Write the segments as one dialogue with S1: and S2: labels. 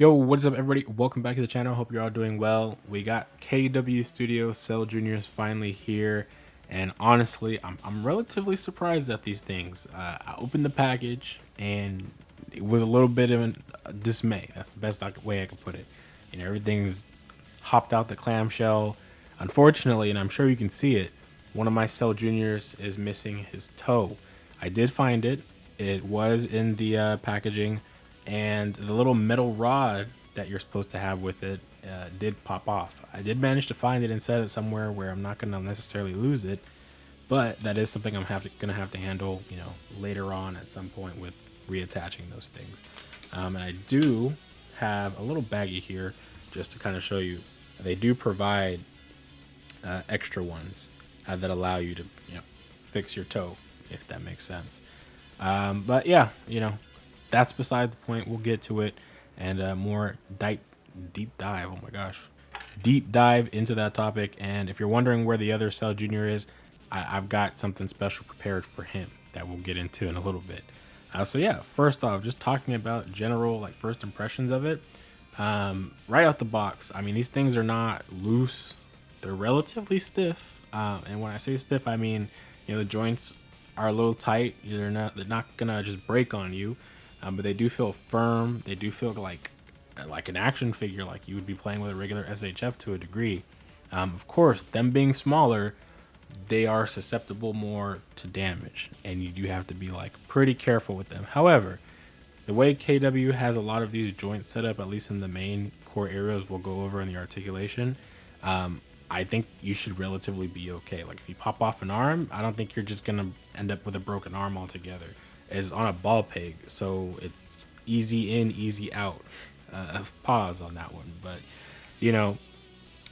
S1: Yo, what is up, everybody? Welcome back to the channel. Hope you're all doing well. We got KW Studio Cell Jrs finally here, and honestly, I'm relatively surprised at these things. I opened the package, and it was a little bit of a dismay. That's the best way I could put it. You know, everything's hopped out the clamshell. Unfortunately, and I'm sure you can see it, one of my Cell Juniors is missing his toe. I did find it. It was in the packaging, and the little metal rod that you're supposed to have with it did pop off. I did manage to find it and set it somewhere where I'm not going to necessarily lose it, but that is something I'm going to have to handle, you know, later on at some point with reattaching those things. And I do have a little baggie here just to kind of show you. They do provide extra ones that allow you to, you know, fix your toe, if that makes sense. But yeah, you know, that's beside the point. We'll get to it and more deep dive. Oh my gosh, deep dive into that topic. And if you're wondering where the other Cell Junior is, I've got something special prepared for him that we'll get into in a little bit. So yeah, first off, just talking about general like first impressions of it. Right out the box, I mean, these things are not loose; they're relatively stiff. And when I say stiff, I mean, you know, the joints are a little tight. They're not gonna just break on you. But they do feel firm. They do feel like an action figure, like you would be playing with a regular SHF to a degree. Of course, them being smaller, they are susceptible more to damage, and you do have to be like pretty careful with them. However, the way KW has a lot of these joints set up, at least in the main core areas we'll go over in the articulation, I think you should relatively be okay. Like if you pop off an arm, I don't think you're just gonna end up with a broken arm altogether. Is on a ball peg, so it's easy in, easy out. Pause on that one, but you know,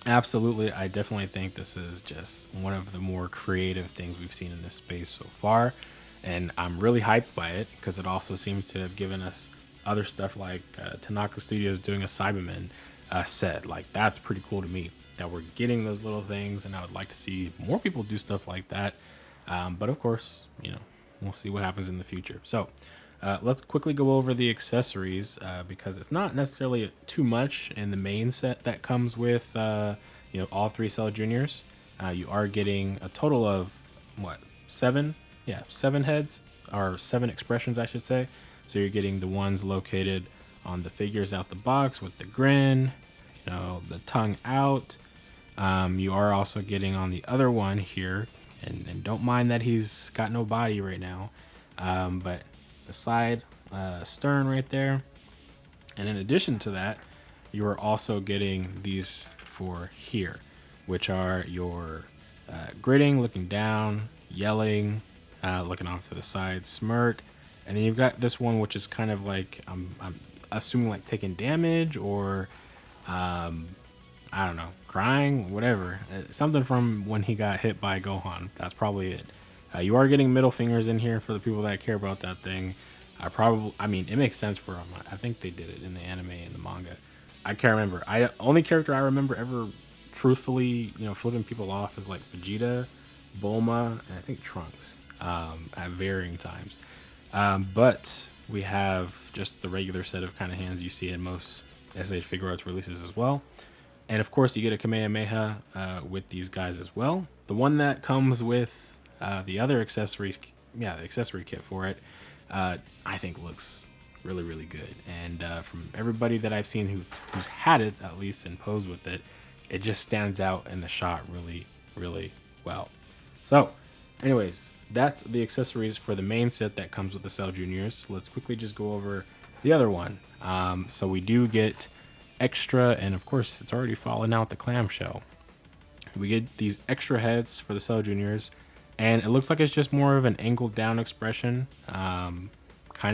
S1: absolutely, I definitely think this is just one of the more creative things we've seen in this space so far, and I'm really hyped by it because it also seems to have given us other stuff like Tanaka Studios doing a Cyberman set. Like that's pretty cool to me that we're getting those little things, and I would like to see more people do stuff like that. But of course, you know, we'll see what happens in the future. So let's quickly go over the accessories because it's not necessarily too much in the main set that comes with you know, all three Cell Juniors. You are getting a total of what, 7? Yeah, 7 heads, or 7 expressions, I should say. So you're getting the ones located on the figures out the box with the grin, you know, the tongue out. You are also getting on the other one here, and don't mind that he's got no body right now, but the side stern right there. And in addition to that, you are also getting these for here, which are your gritting, looking down, yelling, looking off to the side, smirk. And then you've got this one, which is kind of like, I'm assuming like taking damage or I don't know, crying, whatever. Something from when he got hit by Gohan. That's probably it. You are getting middle fingers in here for the people that care about that thing. I mean, it makes sense for them. I think they did it in the anime and the manga. I can't remember. Only character I remember ever truthfully, you know, flipping people off is like Vegeta, Bulma, and I think Trunks at varying times. But we have just the regular set of kind of hands you see in most SH Figure Arts releases as well. And of course, you get a Kamehameha with these guys as well. The one that comes with the other accessories, yeah, the accessory kit for it, I think looks really, really good. And from everybody that I've seen who's had it, at least, and posed with it, it just stands out in the shot really, really well. So, anyways, that's the accessories for the main set that comes with the Cell Juniors. Let's quickly just go over the other one. So we do get extra, and of course it's already fallen out the clamshell. We get these extra heads for the Cell Juniors, and it looks like it's just more of an angled down expression, kind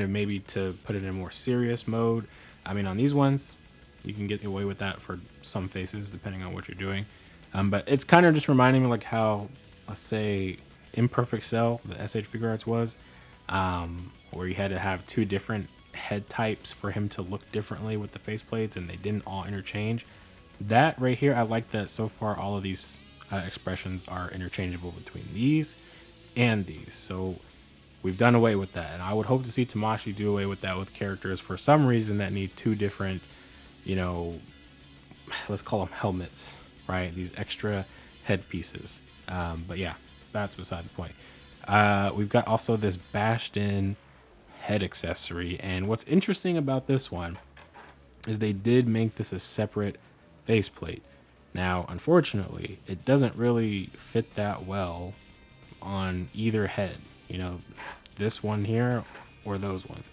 S1: of maybe to put it in a more serious mode. I mean, on these ones you can get away with that for some faces depending on what you're doing, but it's kind of just reminding me like how, let's say, Imperfect Cell, the SH Figure Arts was, where you had to have 2 different head types for him to look differently with the faceplates, and they didn't all interchange. That right here, I like that so far all of these expressions are interchangeable between these and these. So we've done away with that, and I would hope to see Tamashii do away with that with characters for some reason that need 2 different you know, let's call them helmets, right? These extra headpieces. But yeah, that's beside the point. We've got also this bashed in head accessory. And what's interesting about this one is they did make this a separate faceplate. Now, unfortunately, it doesn't really fit that well on either head. You know, this one here or those ones.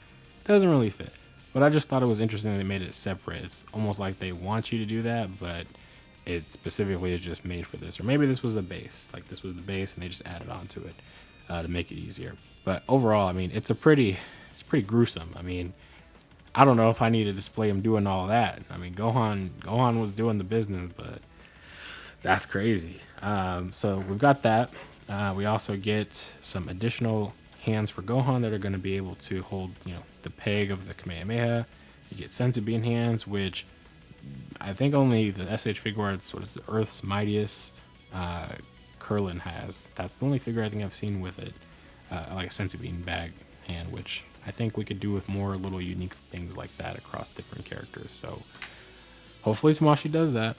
S1: Doesn't really fit. But I just thought it was interesting they made it separate. It's almost like they want you to do that, but it specifically is just made for this. Or maybe this was the base. Like this was the base and they just added on to it to make it easier. But overall, I mean, it's pretty gruesome. I mean, I don't know if I need to display him doing all that. I mean, Gohan was doing the business, but that's crazy. So we've got that. We also get some additional hands for Gohan that are going to be able to hold, you know, the peg of the Kamehameha. You get Senzu Bean hands, which I think only the SH figure arts, what is the Earth's Mightiest, Krillin has. That's the only figure I think I've seen with it, like a Senzu Bean bag hand, which I think we could do with more little unique things like that across different characters. So hopefully Tamashii does that.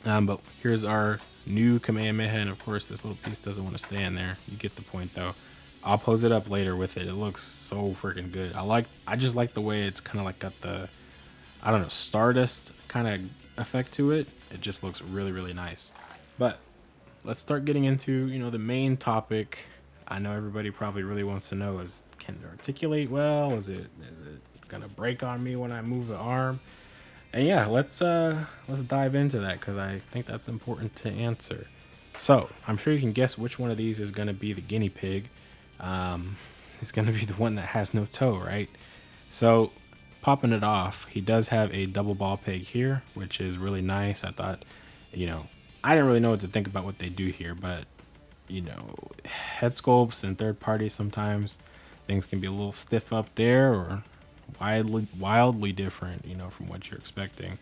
S1: But here's our new Kamehameha, and of course this little piece doesn't want to stay in there. You get the point though. I'll pose it up later with it. It looks so freaking good. I just like the way it's kind of like got the, I don't know, Stardust kind of effect to it. It just looks really, really nice. But let's start getting into, you know, the main topic. I know everybody probably really wants to know is, can it articulate well? Is it gonna break on me when I move the arm? And yeah, let's dive into that because I think that's important to answer. So I'm sure you can guess which one of these is gonna be the guinea pig. It's gonna be the one that has no toe, right? So popping it off, he does have a double ball peg here, which is really nice. I thought, you know, I didn't really know what to think about what they do here, but you know, head sculpts and third party, sometimes things can be a little stiff up there or wildly different, you know, from what you're expecting.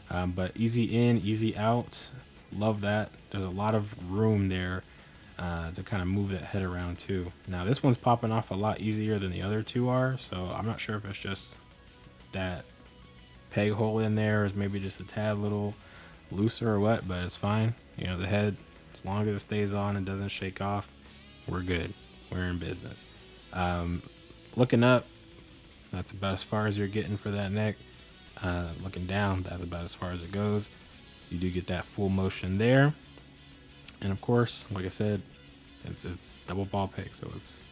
S1: But easy in, easy out. Love that. There's a lot of room there to kind of move that head around too. Now this one's popping off a lot easier than the other two are, so I'm not sure if it's just that peg hole in there is maybe just a tad little looser or what, but it's fine. You know, the head, as long as it stays on and doesn't shake off, we're good. We're in business. Looking up, that's about as far as you're getting for that neck. Looking down, that's about as far as it goes. You do get that full motion there. And of course, like I said, it's double ball peg, so it's,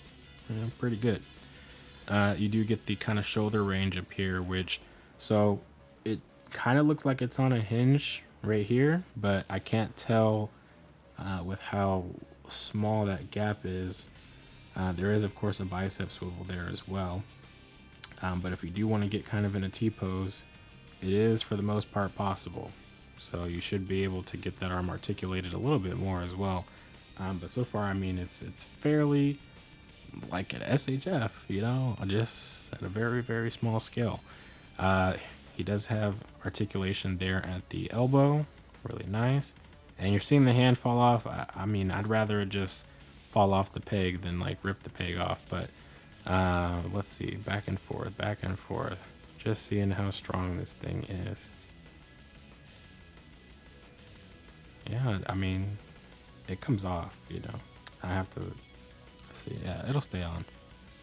S1: you know, pretty good. You do get the kind of shoulder range up here, which, so it kind of looks like it's on a hinge right here, but I can't tell with how small that gap is. There is, of course, a bicep swivel there as well. But if you do want to get kind of in a T-pose, it is for the most part possible. So you should be able to get that arm articulated a little bit more as well. But so far, I mean, it's fairly like an SHF, you know, just at a very, very small scale. He does have articulation there at the elbow, really nice. And you're seeing the hand fall off. I mean, I'd rather it just fall off the peg than like rip the peg off. But let's see, back and forth, just seeing how strong this thing is. Yeah, I mean, it comes off, you know. I have to see. Yeah, it'll stay on.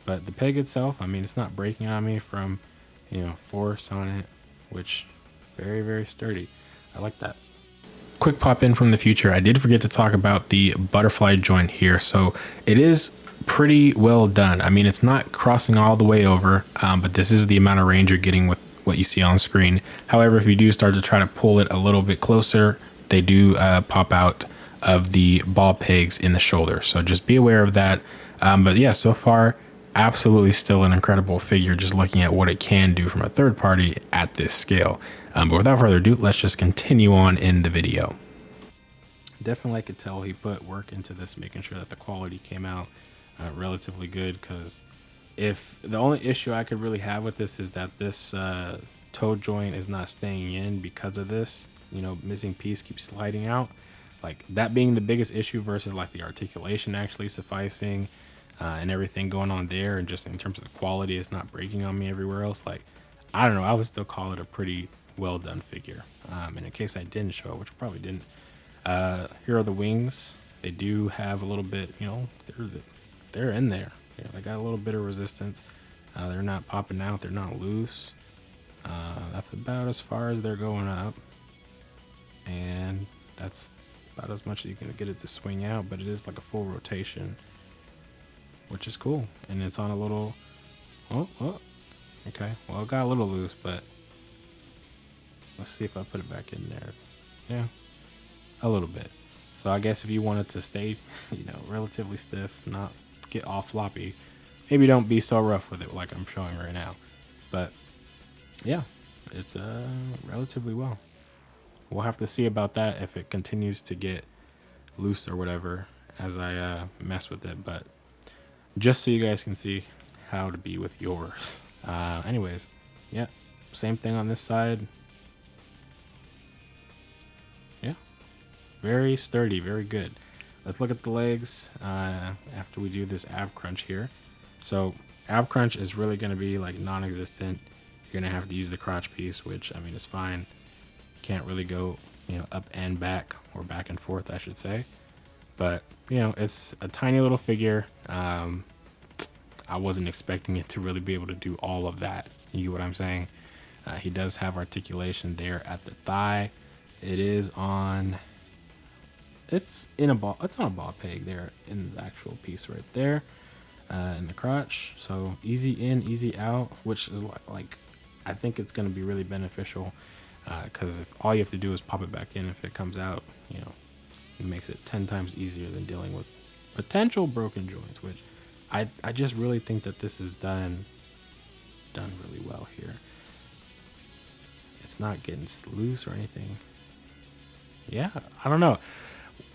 S1: But the peg itself, I mean, it's not breaking on me from, you know, force on it, which very, very sturdy. I like that. Quick pop in from the future. I did forget to talk about the butterfly joint here. So it is pretty well done. I mean, it's not crossing all the way over, but this is the amount of range you're getting with what you see on screen. However, if you do start to try to pull it a little bit closer, they do pop out of the ball pegs in the shoulder. So just be aware of that. But yeah, so far, absolutely still an incredible figure, just looking at what it can do from a third party at this scale. But without further ado, let's just continue on in the video. Definitely, I could tell he put work into this, making sure that the quality came out relatively good, because if the only issue I could really have with this is that this toe joint is not staying in because of this, you know, missing piece keeps sliding out, like that being the biggest issue versus like the articulation actually sufficing and everything going on there, and just in terms of the quality, it's not breaking on me everywhere else. Like, I don't know, I would still call it a pretty well done figure. And in case I didn't show it, which I probably didn't, here are the wings. They do have a little bit, you know, they're in there. You know, they got a little bit of resistance. They're not popping out. They're not loose. That's about as far as they're going up. And that's about as much as you can get it to swing out, but it is like a full rotation, which is cool. And it's on a little, oh, okay. Well, it got a little loose, but let's see if I put it back in there. Yeah, a little bit. So I guess if you want it to stay, you know, relatively stiff, not get all floppy, maybe don't be so rough with it like I'm showing right now. But yeah, it's relatively well. We'll have to see about that if it continues to get loose or whatever as I mess with it. But just so you guys can see how to be with yours. Anyways, yeah, same thing on this side. Yeah, very sturdy, very good. Let's look at the legs after we do this ab crunch here. So ab crunch is really going to be like non-existent. You're going to have to use the crotch piece, which I mean is fine. Can't really go, you know, up and back, or back and forth, I should say. But you know, it's a tiny little figure. I wasn't expecting it to really be able to do all of that. You get what I'm saying? He does have articulation there at the thigh. It is on. It's in a ball. It's on a ball peg there in the actual piece right there, in the crotch. So easy in, easy out, which is like I think it's going to be really beneficial. Because if all you have to do is pop it back in, if it comes out, you know, it makes it 10 times easier than dealing with potential broken joints, which I just really think that this is done really well here. It's not getting loose or anything. Yeah, I don't know.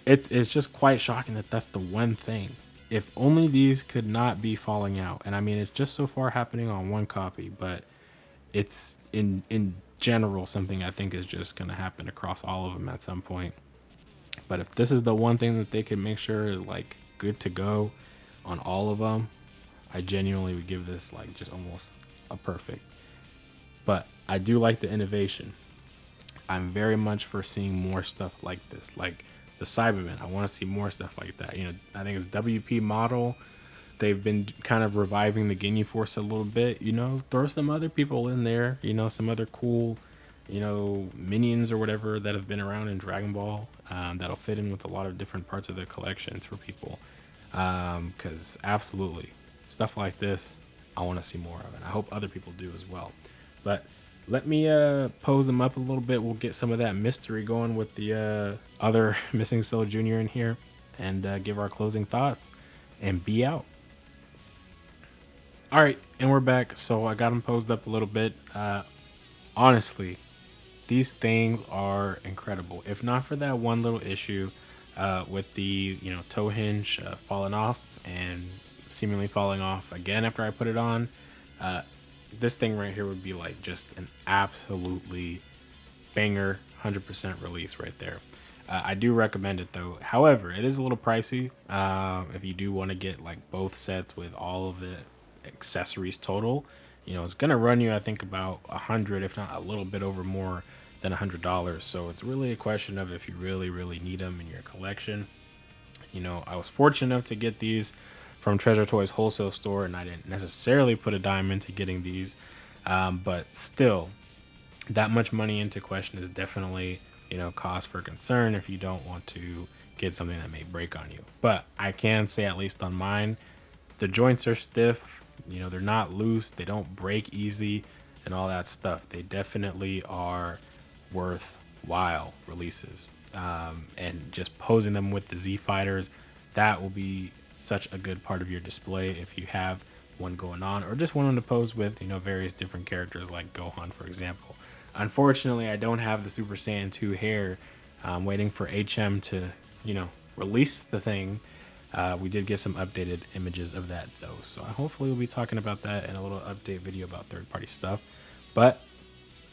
S1: It's just quite shocking that that's the one thing. If only these could not be falling out. And I mean, it's just so far happening on one copy, but it's in general something I think is just going to happen across all of them at some point. But if this is the one thing that they can make sure is like good to go on all of them, I genuinely would give this like just almost a perfect. But I do like the innovation. I'm very much for seeing more stuff like this, like the Cybermen. I want to see more stuff like that. You know, I think it's WP model. They've been kind of reviving the Ginyu Force a little bit, you know, throw some other people in there, you know, some other cool, you know, minions or whatever that have been around in Dragon Ball, that'll fit in with a lot of different parts of the collections for people. Because absolutely, stuff like this, I want to see more of it. I hope other people do as well. But let me pose them up a little bit. We'll get some of that mystery going with the other missing Cell Jr. in here and give our closing thoughts and be out. All right, and we're back. So I got them posed up a little bit. Honestly, these things are incredible. If not for that one little issue with the, you know, toe hinge falling off and seemingly falling off again after I put it on, this thing right here would be like just an absolutely banger 100% release right there. I do recommend it though. However, it is a little pricey if you do want to get like both sets with all of the accessories total. You know, it's gonna run you I think about $100, if not a little bit over more than $100. So it's really a question of if you really need them in your collection. You know, I was fortunate enough to get these from Treasure Toys wholesale store, and I didn't necessarily put a dime into getting these, but still, that much money into question is definitely, you know, cause for concern if you don't want to get something that may break on you. But I can say, at least on mine, the joints are stiff. You know, they're not loose, they don't break easy and all that stuff. They definitely are worthwhile releases. And just posing them with the Z Fighters, that will be such a good part of your display if you have one going on, or just one to pose with, you know, various different characters like Gohan, for example. Unfortunately, I don't have the Super Saiyan 2 hair. I'm waiting for HM to, you know, release the thing. We did get some updated images of that though, so hopefully we'll be talking about that in a little update video about third-party stuff. But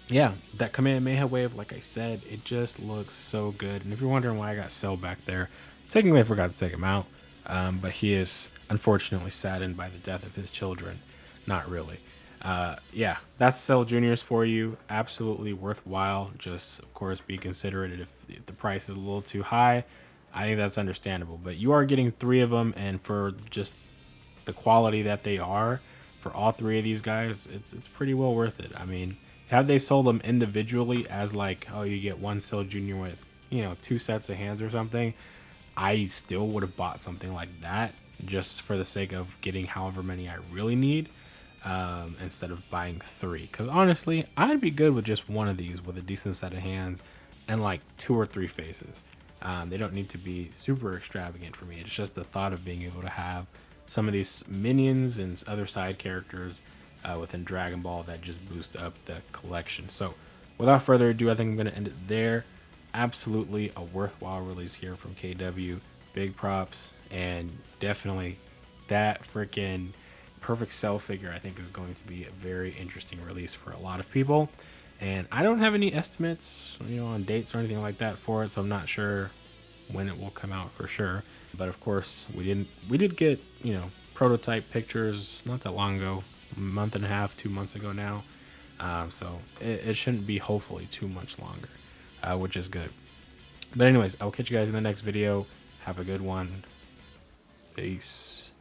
S1: yeah, that Kamehameha wave, like I said, it just looks so good. And if you're wondering why I got Cell back there, technically I forgot to take him out, but he is unfortunately saddened by the death of his children. Not really. Yeah, that's Cell Juniors for you. Absolutely worthwhile. Just, of course, be considerate if the price is a little too high. I think that's understandable. But you are getting 3 of them, and for just the quality that they are, for all 3 of these guys, it's pretty well worth it. I mean, had they sold them individually as like, oh, you get 1 Cell Junior with, 2 sets of hands or something, I still would have bought something like that just for the sake of getting however many I really need, instead of buying 3. Because honestly, I'd be good with just 1 of these with a decent set of hands and like 2 or 3 faces. They don't need to be super extravagant for me. It's just the thought of being able to have some of these minions and other side characters within Dragon Ball that just boost up the collection. So without further ado, I think I'm going to end it there. Absolutely a worthwhile release here from KW. Big props, and definitely that freaking perfect cell figure I think is going to be a very interesting release for a lot of people. And I don't have any estimates, on dates or anything like that for it, so I'm not sure when it will come out for sure. But of course, we did get, prototype pictures not that long ago, a month and a half, 2 months ago now. So it shouldn't be hopefully too much longer, which is good. But anyways, I'll catch you guys in the next video. Have a good one. Peace.